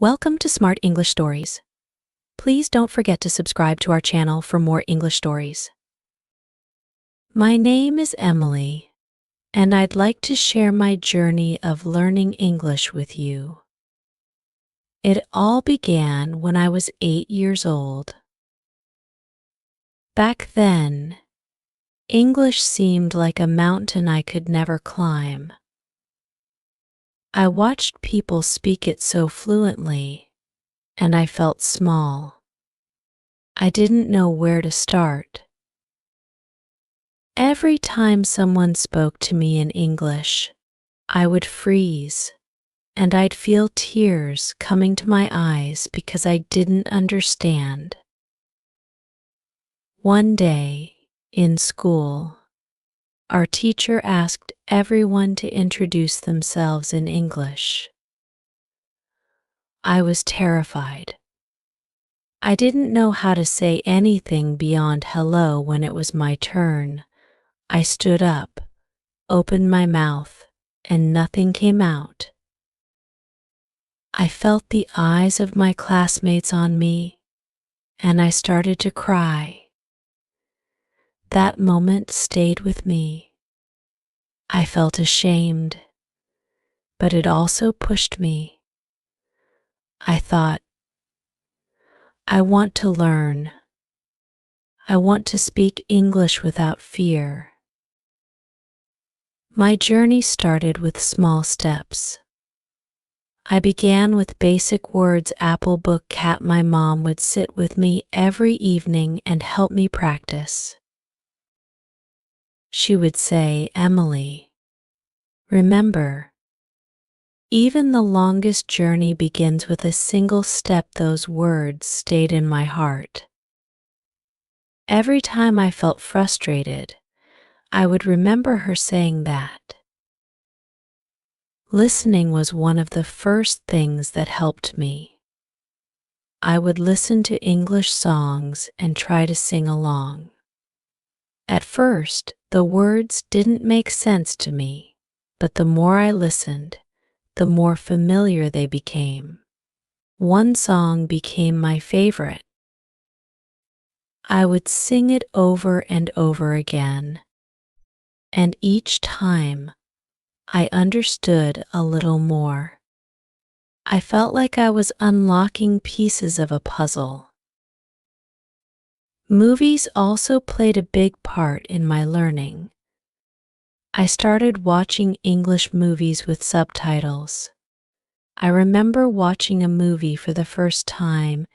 Welcome to Smart English Stories. Please don't forget to subscribe to our channel for more English stories. My name is Emily, and I'd like to share my journey of learning English with you. It all began when I was 8 years old. Back then, English seemed like a mountain I could never climb. I watched people speak it so fluently, and I felt small. I didn't know where to start. Every time someone spoke to me in English, I would freeze, and I'd feel tears coming to my eyes because I didn't understand. One day, in school, our teacher asked everyone to introduce themselves in English. I was terrified. I didn't know how to say anything beyond hello when it was my turn. I stood up, opened my mouth, and nothing came out. I felt the eyes of my classmates on me, and I started to cry. That moment stayed with me. I felt ashamed, but it also pushed me. I thought, I want to learn. I want to speak English without fear. My journey started with small steps. I began with basic words: apple, book, cat. My mom would sit with me every evening and help me practice. She would say, "Emily, remember, even the longest journey begins with a single step." Those words stayed in my heart. Every time I felt frustrated, I would remember her saying that. Listening was one of the first things that helped me. I would listen to English songs and try to sing along. At first, the words didn't make sense to me, but the more I listened, the more familiar they became. One song became my favorite. I would sing it over and over again, and each time I understood a little more. I felt like I was unlocking pieces of a puzzle. Movies also played a big part in my learning. I started watching English movies with subtitles. I remember watching a movie for the first time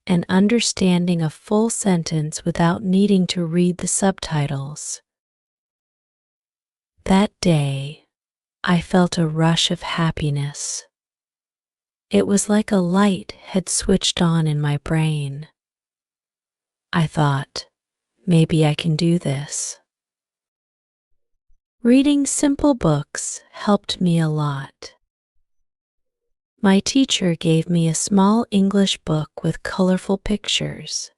and understanding a full sentence without needing to read the subtitles. That day, I felt a rush of happiness. It was like a light had switched on in my brain. I thought, maybe I can do this. Reading simple books helped me a lot. My teacher gave me a small English book with colorful pictures.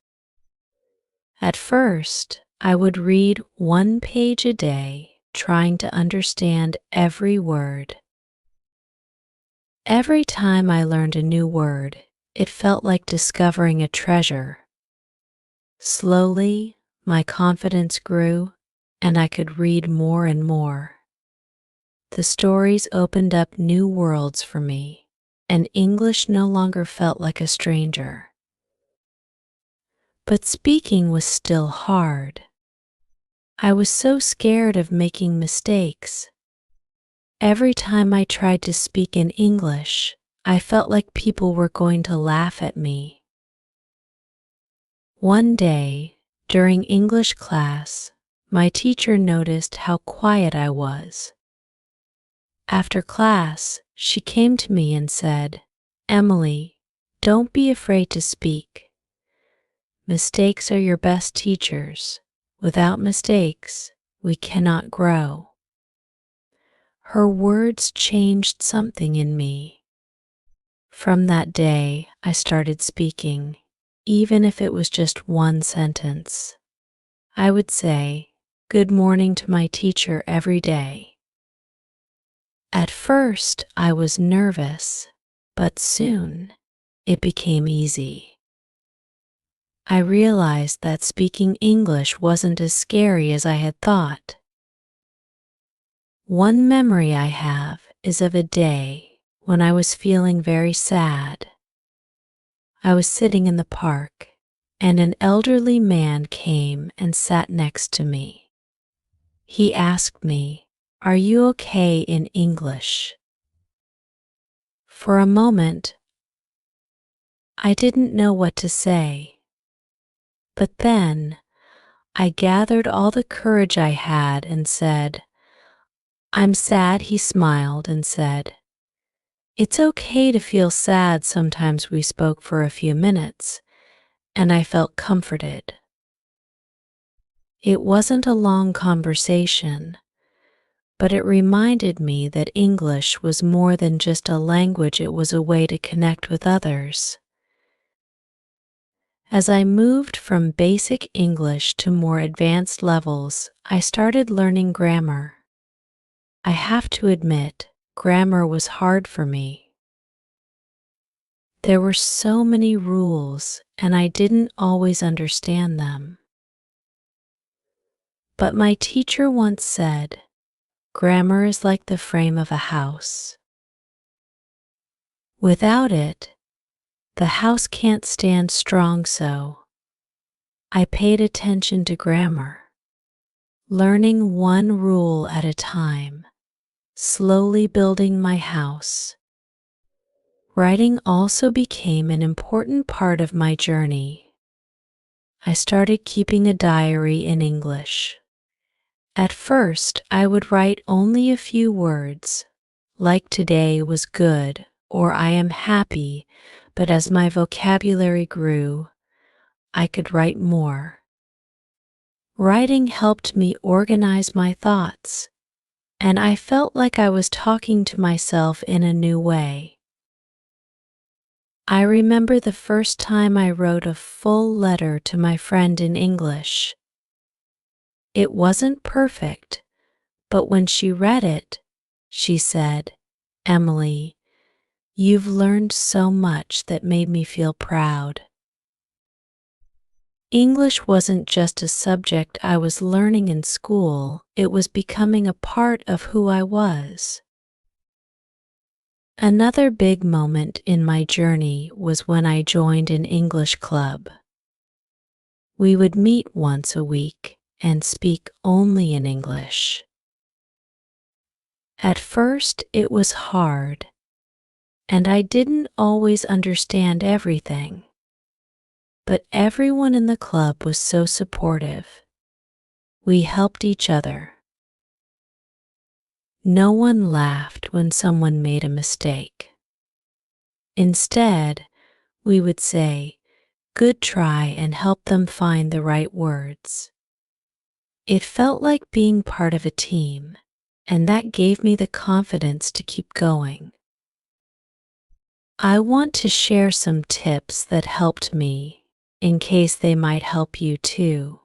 At first, I would read 1 page a day, trying to understand every word. Every time I learned a new word, it felt like discovering a treasure. Slowly, my confidence grew, and I could read more and more. The stories opened up new worlds for me, and English no longer felt like a stranger. But speaking was still hard. I was so scared of making mistakes. Every time I tried to speak in English, I felt like people were going to laugh at me. One day, during English class, my teacher noticed how quiet I was. After class, she came to me and said, "Emily, don't be afraid to speak. Mistakes are your best teachers. Without mistakes, we cannot grow." Her words changed something in me. From that day, I started speaking, even if it was just one sentence. I would say, "Good morning" to my teacher every day. At first, I was nervous, but soon it became easy. I realized that speaking English wasn't as scary as I had thought. One memory I have is of a day when I was feeling very sad. I was sitting in the park, and an elderly man came and sat next to me. He asked me, "Are you okay in English?" For a moment, I didn't know what to say. But then, I gathered all the courage I had and said, "I'm sad." He smiled and said, "It's okay to feel sad." Sometimes we spoke for a few minutes, and I felt comforted. It wasn't a long conversation, but it reminded me that English was more than just a language, it was a way to connect with others. As I moved from basic English to more advanced levels, I started learning grammar. I have to admit, grammar was hard for me. There were so many rules, and I didn't always understand them. But my teacher once said, "Grammar is like the frame of a house. Without it, the house can't stand strong." So I paid attention to grammar, learning one rule at a time, slowly building my house. Writing also became an important part of my journey. I started keeping a diary in English. At first, I would write only a few words, like "today was good" or "I am happy," but as my vocabulary grew, I could write more. Writing helped me organize my thoughts, and I felt like I was talking to myself in a new way. I remember the first time I wrote a full letter to my friend in English. It wasn't perfect, but when she read it, she said, "Emily, you've learned so much that made me feel proud." English wasn't just a subject I was learning in school, it was becoming a part of who I was. Another big moment in my journey was when I joined an English club. We would meet once a week and speak only in English. At first, it was hard, and I didn't always understand everything. But everyone in the club was so supportive. We helped each other. No one laughed when someone made a mistake. Instead, we would say, "Good try," and help them find the right words. It felt like being part of a team, and that gave me the confidence to keep going. I want to share some tips that helped me, in case they might help you too.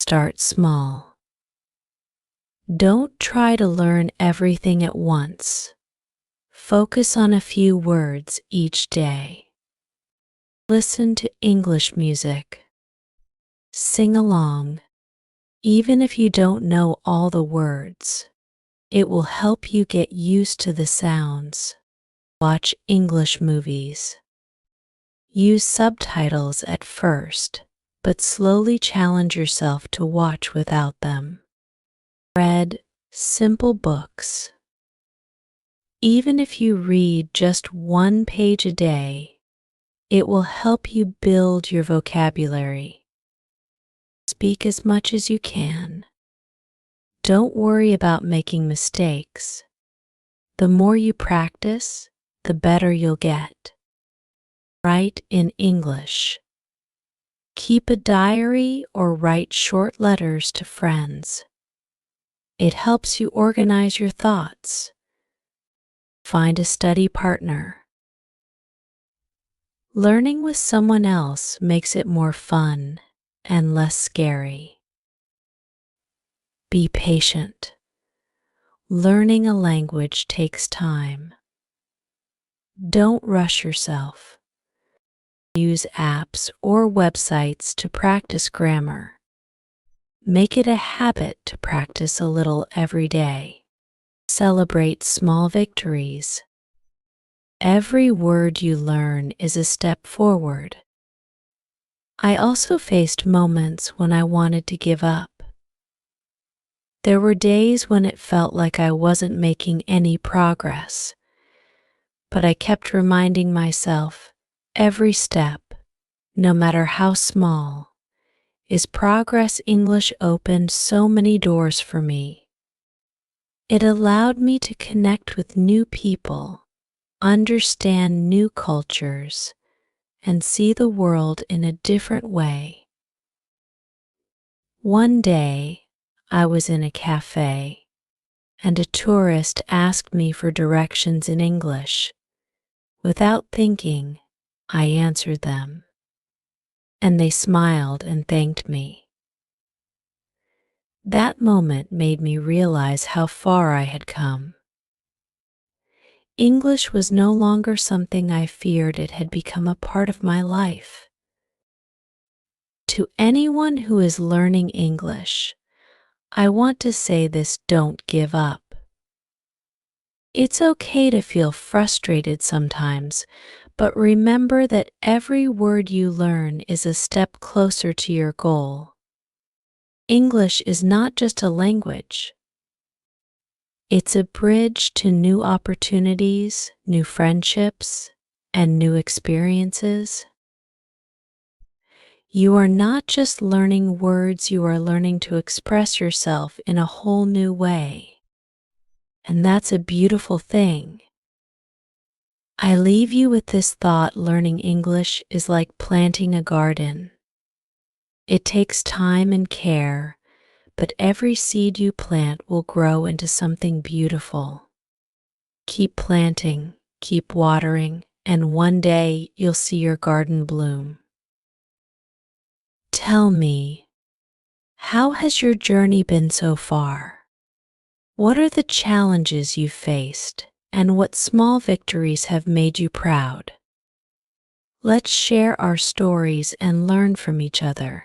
Start small. Don't try to learn everything at once. Focus on a few words each day. Listen to English music. Sing along. Even if you don't know all the words, it will help you get used to the sounds. Watch English movies. Use subtitles at first, but slowly challenge yourself to watch without them. Read simple books. Even if you read just one page a day, it will help you build your vocabulary. Speak as much as you can. Don't worry about making mistakes. The more you practice, the better you'll get. Write in English. Keep a diary or write short letters to friends. It helps you organize your thoughts. Find a study partner. Learning with someone else makes it more fun and less scary. Be patient. Learning a language takes time. Don't rush yourself. Use apps or websites to practice grammar. Make it a habit to practice a little every day. Celebrate small victories. Every word you learn is a step forward. I also faced moments when I wanted to give up. There were days when it felt like I wasn't making any progress, but I kept reminding myself every step, no matter how small, is progress. English opened so many doors for me. It allowed me to connect with new people, understand new cultures, and see the world in a different way. One day, I was in a cafe, and a tourist asked me for directions in English. Without thinking, I answered them, and they smiled and thanked me. That moment made me realize how far I had come. English was no longer something I feared, it had become a part of my life. To anyone who is learning English, I want to say this: don't give up. It's okay to feel frustrated sometimes, but remember that every word you learn is a step closer to your goal. English is not just a language. It's a bridge to new opportunities, new friendships, and new experiences. You are not just learning words, you are learning to express yourself in a whole new way. And that's a beautiful thing. I leave you with this thought: learning English is like planting a garden. It takes time and care, but every seed you plant will grow into something beautiful. Keep planting, keep watering, and one day you'll see your garden bloom. Tell me, how has your journey been so far? What are the challenges you've faced, and what small victories have made you proud? Let's share our stories and learn from each other.